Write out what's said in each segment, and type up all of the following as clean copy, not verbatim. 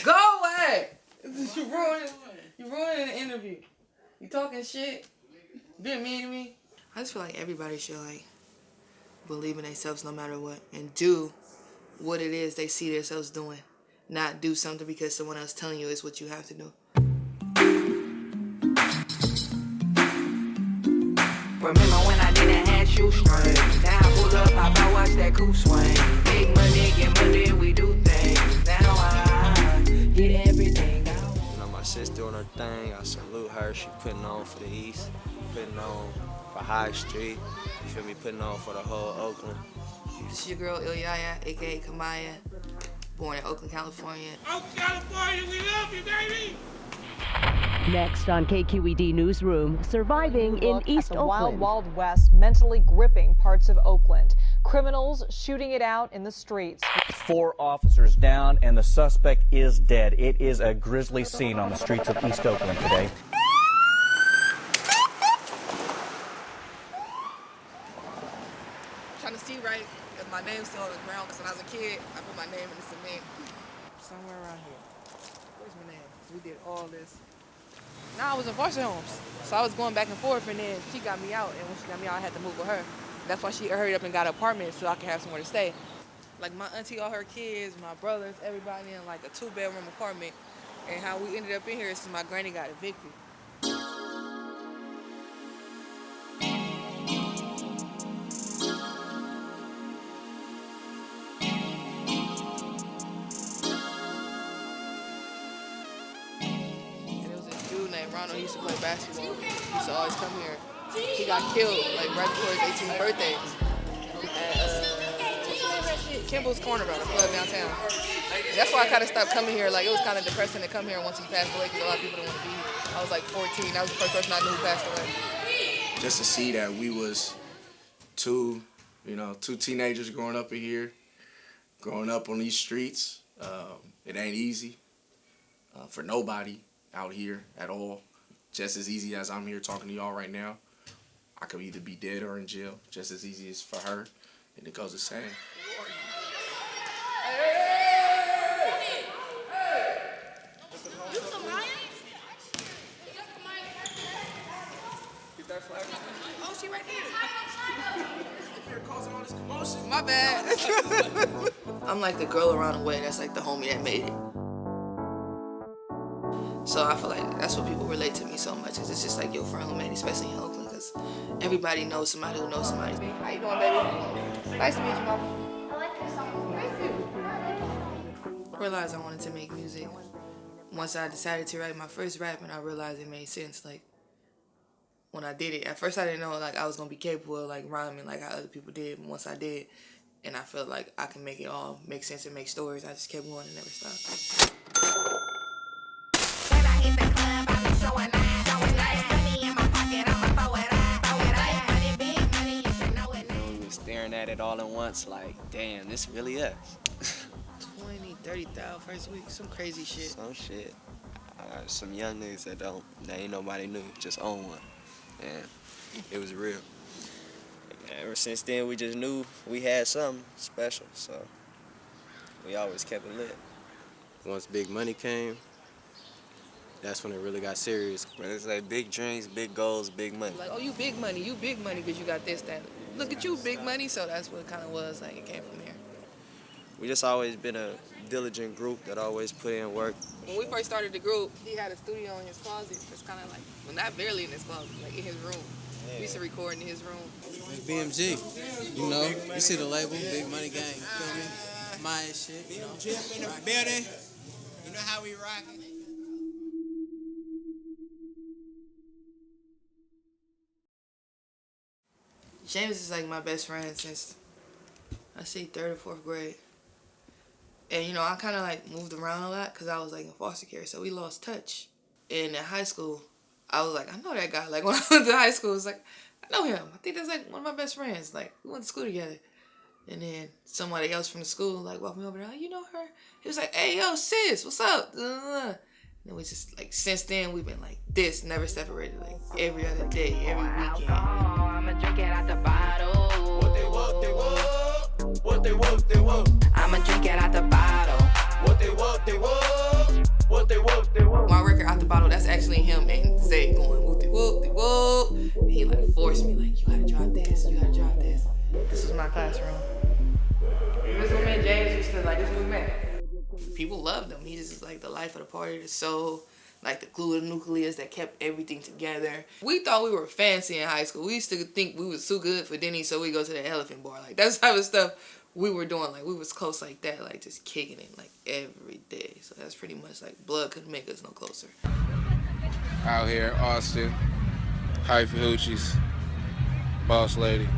Go away! You ruining the interview. You talking shit. Being mean to me. I just feel like everybody should like believe in themselves no matter what and do what it is they see themselves doing. Not do something because someone else telling you is what you have to do. Remember when I didn't have shoestrings? Now I pull up, I watch that coupe swing. Big money, get money, we do things. Now I get everything I want. You know, my sis doing her thing. I salute her. She putting on for the East, putting on for High Street. You feel me? Putting on for the whole Oakland. This is your girl Ilyaya, aka Kamaiyah, born in Oakland, California. Oakland, California, we love you, baby! Next on KQED Newsroom, surviving in East Oakland. Wild West, mentally gripping parts of Oakland. Criminals shooting it out in the streets. 4 officers down and the suspect is dead. It is a grisly scene on the streets of East Oakland today. Trying to see right if my name's still on the ground, because when I was a kid, I put my name in the cement. Somewhere around here. Where's my name? We did all this. Now I was in foster homes, so I was going back and forth, and then she got me out, and when she got me out, I had to move with her. That's why she hurried up and got an apartment so I could have somewhere to stay. Like my auntie, all her kids, my brothers, everybody in like a 2-bedroom apartment, and how we ended up in here is because my granny got evicted. He used to play basketball. He used to always come here. He got killed like right before his 18th birthday at Kimball's Corner, bro, the club downtown. And that's why I kind of stopped coming here. Like it was kind of depressing to come here once he passed away because a lot of people didn't want to be here. I was like 14. That was the first person I knew who passed away. Just to see that we was two teenagers growing up in here, growing up on these streets. It ain't easy for nobody out here at all. Just as easy as I'm here talking to y'all right now. I could either be dead or in jail, just as easy as for her, and it goes the same. Oh, she right here. You're causing all this commotion. My bad. I'm like the girl around the way that's like the homie that made it. So I feel like that's what people relate to me so much, is it's just like your friend who made it, especially in Oakland, because everybody knows somebody who knows somebody. How you doing, baby? Nice to meet you, mama. I like your song. Thank you. I realized I wanted to make music. Once I decided to write my first rap, and I realized it made sense, like, when I did it. At first I didn't know, like, I was going to be capable of, like, rhyming like how other people did, but once I did, and I felt like I can make it all make sense and make stories, I just kept going and never stopped. Hit the club, I be showing out. Money in my pocket, I'ma throw it out. Money, big money, you should know it now. Staring at it all at once, like, damn, this really us. 20, 30,000 first week, some crazy shit. Some shit. Some young niggas that ain't nobody knew, just own one. And it was real. Ever since then, we just knew we had something special, so we always kept it lit. Once big money came, that's when it really got serious. But it's like big dreams, big goals, big money. Like, oh, you big money because you got this, that. Look at you, big money, so that's what it kind of was, like it came from there. We just always been a diligent group that always put in work. When we first started the group, he had a studio in his closet. It's kind of like, well, not barely in his closet, like in his room. Yeah. We used to record in his room. It's BMG, you know, you see the label, Big Money Gang, you feel me? My shit, you know. BMG in the building, you know how we rockin'. James is like my best friend since, I say 3rd or 4th grade. And, you know, I kind of like moved around a lot because I was like in foster care, so we lost touch. And in high school, I was like, I know that guy. Like when I went to high school, it was like, I know him. I think that's like one of my best friends. Like we went to school together. And then somebody else from the school like walked me over there, oh, you know her? He was like, hey, yo, sis, what's up? And it was just like, since then, we've been like this, never separated, like every other day, every weekend. I'ma drink it out the bottle. What they want, they want. What they want, they want. I'ma drink it out the bottle. What they want, they want. My record Out the Bottle, that's actually him and Zay going whoop de whoop de whoop. And he like forced me like, you gotta drop this, you gotta drop this. This was my classroom. This was me, James used to like, this was me. People loved him. He just like the life of the party, the soul, like the glue of the nucleus that kept everything together. We thought we were fancy in high school. We used to think we was too good for Denny, so we go to the Elephant Bar. Like that's the type of stuff we were doing. Like we was close like that, like just kicking it like every day. So that's pretty much like blood couldn't make us no closer. Out here, Austin, Hyphy Hoochies, Boss Lady.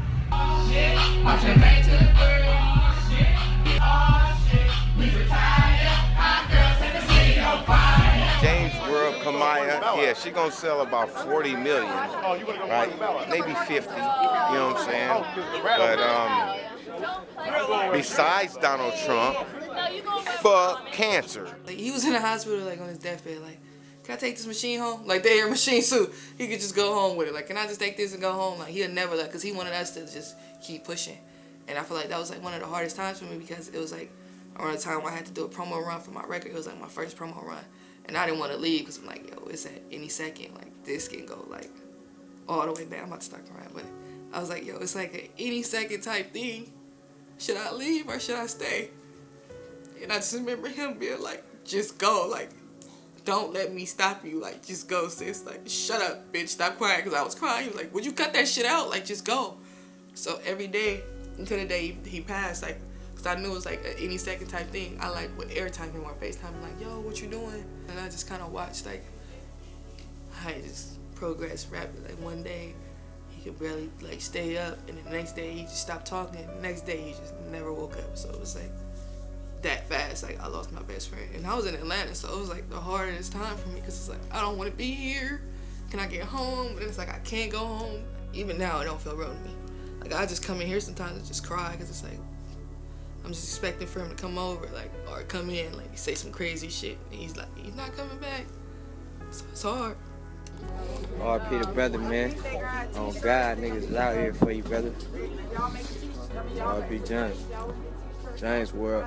James World, Kamaiyah, yeah, she gonna sell about 40 million, right? Maybe 50, you know what I'm saying? But besides Donald Trump, fuck cancer. Like he was in the hospital like on his deathbed, like, can I take this machine home? Like they air machine suit, he could just go home with it. Like, can I just take this and go home? Like he'll never let, cause he wanted us to just keep pushing. And I feel like that was like one of the hardest times for me because it was like around the time I had to do a promo run for my record. It was like my first promo run. And I didn't want to leave because I'm like, yo, it's at any second. Like, this can go, like, all the way back. I'm about to start crying. But I was like, yo, it's like an any second type thing. Should I leave or should I stay? And I just remember him being like, just go. Like, don't let me stop you. Like, just go, sis. Like, shut up, bitch. Stop crying. Because I was crying. He was like, would you cut that shit out? Like, just go. So every day until the day he passed, like, I knew it was like an any second type thing. I like would airtime him or FaceTime him like, yo, what you doing? And I just kind of watched like how he just progressed rapidly. Like one day he could barely like stay up, and the next day he just stopped talking. And the next day he just never woke up. So it was like that fast. Like I lost my best friend, and I was in Atlanta, so it was like the hardest time for me because it's like I don't want to be here. Can I get home? And it's like I can't go home. Even now it don't feel real to me. Like I just come in here sometimes and just cry because it's like I'm just expecting for him to come over, like, or come in, like, say some crazy shit. And he's like, he's not coming back. So it's hard. R.P. the brother, man. Oh, God, niggas is out here for you, brother. R.P. James World.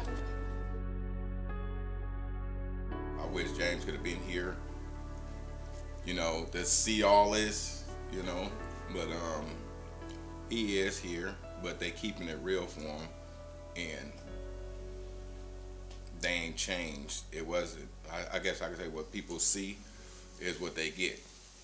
I wish James could have been here, you know, to see all this, you know. But he is here, but they keeping it real for him. And they ain't changed. It wasn't. I guess I could say what people see is what they get.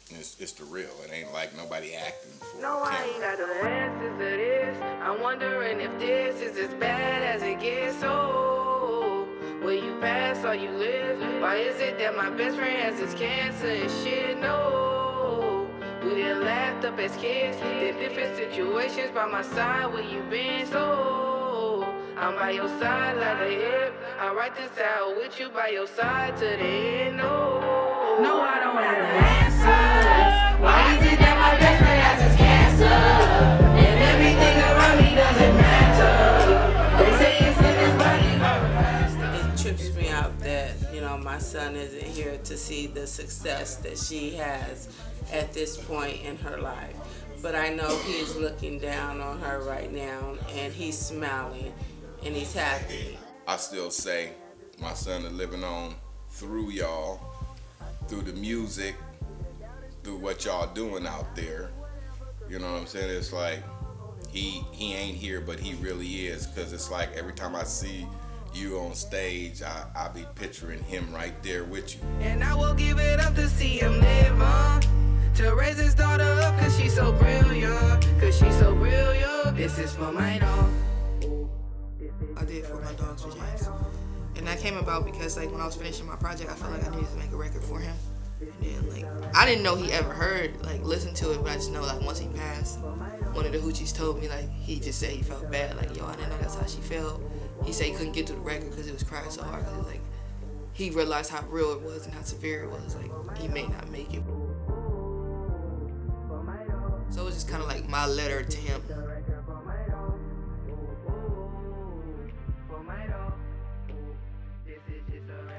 It's the real. It ain't like nobody acting for No, I ain't got the answers to this. I'm wondering if this is as bad as it gets. So, will you pass or you live? Why is it that my best friend has this cancer and shit? No, we done laughed up as kids. In different situations by my side. Where you been? So I'm by your side like a hip. I write this out with you by your side to the end. No, I don't have the answers. Why is it that my best friend has this cancer? And everything around me doesn't matter. They say it's in his body. It trips me out that, you know, my son isn't here to see the success that she has at this point in her life. But I know he's looking down on her right now, and he's smiling. And he's happy. I still say my son is living on through y'all, through the music, through what y'all doing out there. You know what I'm saying? It's like he ain't here, but he really is. Because it's like every time I see you on stage, I be picturing him right there with you. And I will give it up to see him live on. To raise his daughter up, cause she's so brilliant. Cause she's so brilliant. This is for my dog. I did for my dogs for James. And that came about because like when I was finishing my project, I felt like I needed to make a record for him. And then like I didn't know he ever heard, like listened to it, but I just know like once he passed, one of the hoochies told me like he just said he felt bad, like yo, I didn't know that's how she felt. He said he couldn't get to the record because he was crying so hard, cause like he realized how real it was and how severe it was. Like he may not make it. So it was just kind of like my letter to him.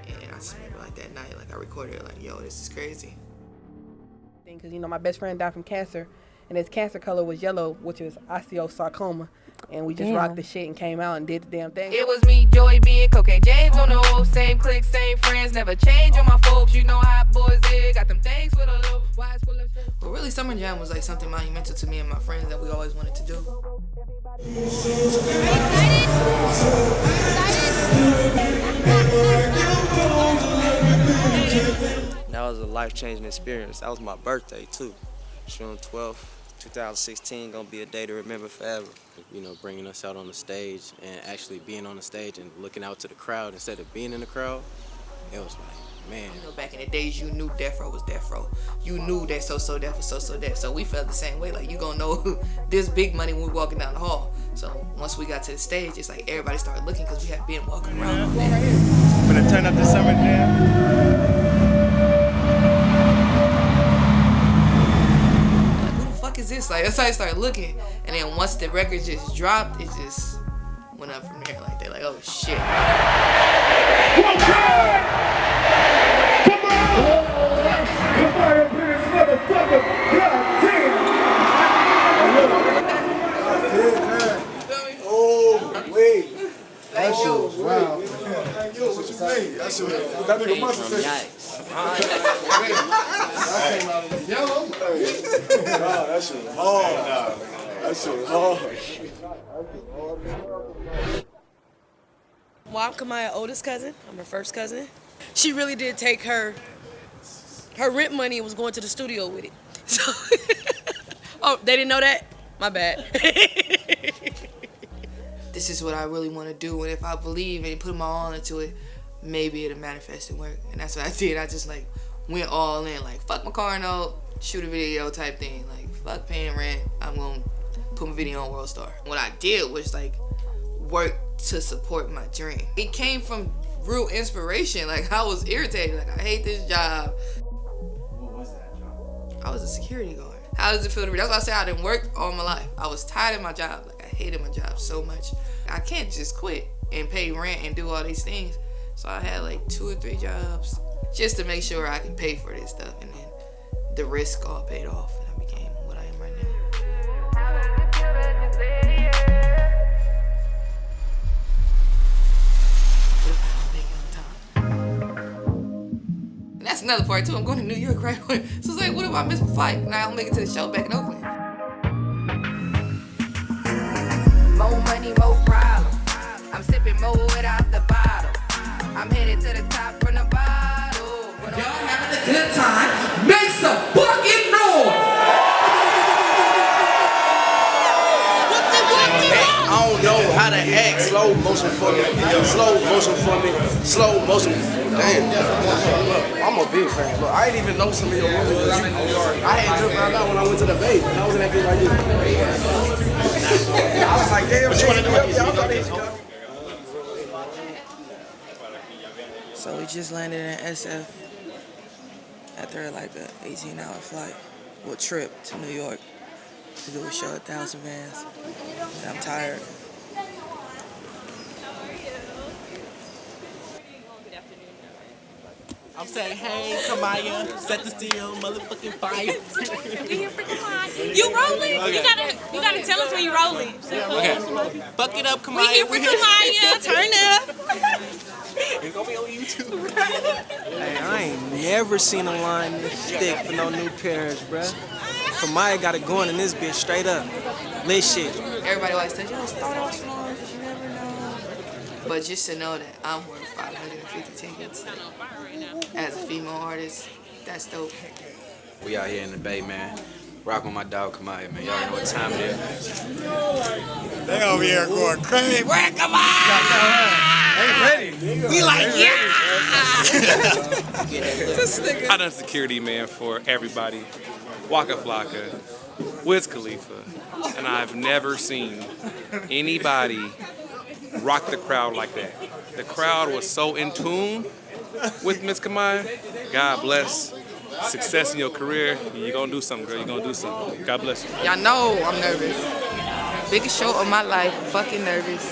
And I just remember like that night, like I recorded it, like yo, this is crazy. Because you know my best friend died from cancer, and his cancer color was yellow, which is osteosarcoma. And we just rocked the shit and came out and did the damn thing. It was me, Joey B, and Cocaine James on the whole. Same clique, same friends, never change on my folks. You know how boys did, got them things for the little wise full of shit. But really, Summer Jam was like something monumental to me and my friends that we always wanted to do. That was a life-changing experience. That was my birthday, too. June 12th, 2016, gonna be a day to remember forever. You know, bringing us out on the stage and actually being on the stage and looking out to the crowd instead of being in the crowd, it was like, man. You know, back in the days, you knew Death Row was Death Row. You knew that So Death was So Death. So we felt the same way. Like, you gonna know this big money when we walking down the hall. So once we got to the stage, it's like everybody started looking because we had been walking around. I'm gonna turn up the Summer Jam. Is this? Like, that's how I started looking. And then once the record just dropped, it just went up from there. Like, they're like, oh shit. Oh, wait. That shit was wow. That nigga must have said. That came out of the yellow. That shit was hard. That shit was hard. Well, I'm Kamaiyah's oldest cousin. I'm her first cousin. She really did take her rent money and was going to the studio with it. So, oh, they didn't know that? My bad. This is what I really want to do, and if I believe and put my all into it, maybe it'll manifest and work. And that's what I did. I just like went all in, like fuck my car note, shoot a video type thing, like fuck paying rent, I'm gonna put my video on World Star. What I did was like work to support my dream. It came from real inspiration. Like, I was irritated, like I hate this job. What was that job? I was a security guard. How does it feel to be? That's why I say I didn't work all my life. I was tired of my job. Like, I hated my job so much. I can't just quit and pay rent and do all these things. So I had like 2 or 3 jobs just to make sure I can pay for this stuff. And then the risk all paid off and I became what I am right now. And that's another part too. I'm going to New York right away. So it's like, what if I miss my flight and I don't make it to the show back in Oakland? More money, more problems. I'm sipping more without the bottle. I'm headed to the top from the bottle. Y'all having a good time? Make some fucking noise! I don't know how to act slow motion for me. Slow motion. Damn. I'm a big fan. Look, I didn't even know some of your movies. I had just found out when I went to the Bay. And I was in that game like this. I was like, damn, So we just landed in SF after like an 18-hour flight, well, trip to New York to do a show at 1,000 Vans. And I'm tired. I'm saying, hey, Kamaiyah, set the steel, motherfucking fire. We here for Kamaiyah. You rolling? Okay. You gotta tell us when you rolling. Okay. Fuck it up, Kamaiyah. We here for Kamaiyah. Turn up. It's gonna be on YouTube. Hey, I ain't never seen a line this thick for no new parents, bruh. Kamaiyah got it going in this bitch straight up. Lit shit. Everybody always says, yo, start off small because you never know. But just to know that I'm worth 550 tickets as a female artist, that's dope. We out here in the Bay, man. Rock with my dog Kamaiyah, man. Y'all know what time it is. They over here going crazy. Where Kamaiyah? Ain't ready. We like, yeah. I done security, man, for everybody. Waka Flocka, Wiz Khalifa, and I've never seen anybody rock the crowd like that. The crowd was so in tune with Miss Kamaiyah. God bless. Success in your career. You're gonna do something, girl. You're gonna do something. God bless you. Y'all know I'm nervous. Biggest show of my life. Fucking nervous.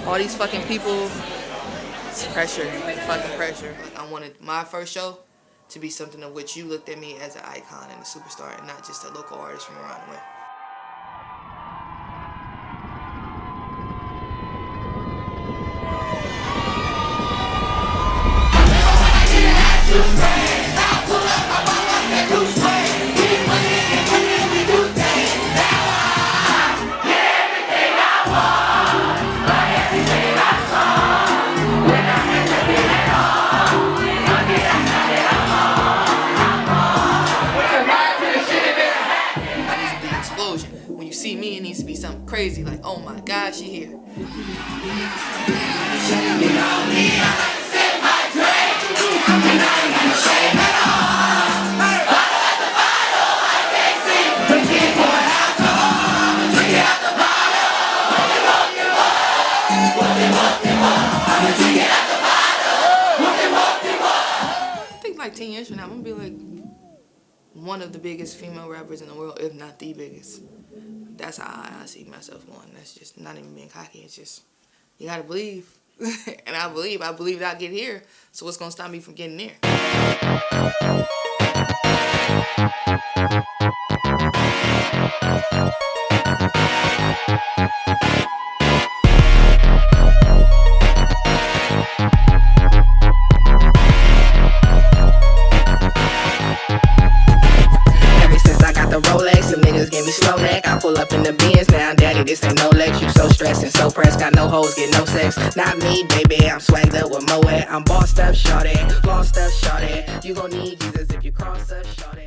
All these fucking people. It's pressure. Fucking pressure. I wanted my first show to be something of which you looked at me as an icon and a superstar and not just a local artist from around the way. crazy. Like, oh my God, she here. I think like 10 years from now, I'm gonna be like one of the biggest female rappers in the world, if not the biggest. That's how I see myself going. That's just not even being cocky. It's just, you gotta believe. And I believe that I'll get here. So what's gonna stop me from getting there? Rolex, them niggas give me slow neck. I pull up in the Benz now, daddy, this ain't no Lex. You so stressed and so pressed, got no hoes, get no sex. Not me, baby, I'm swagged up with Moga. I'm bossed up, shorty, lost up, shorty. You gon' need Jesus if you cross us, shorty.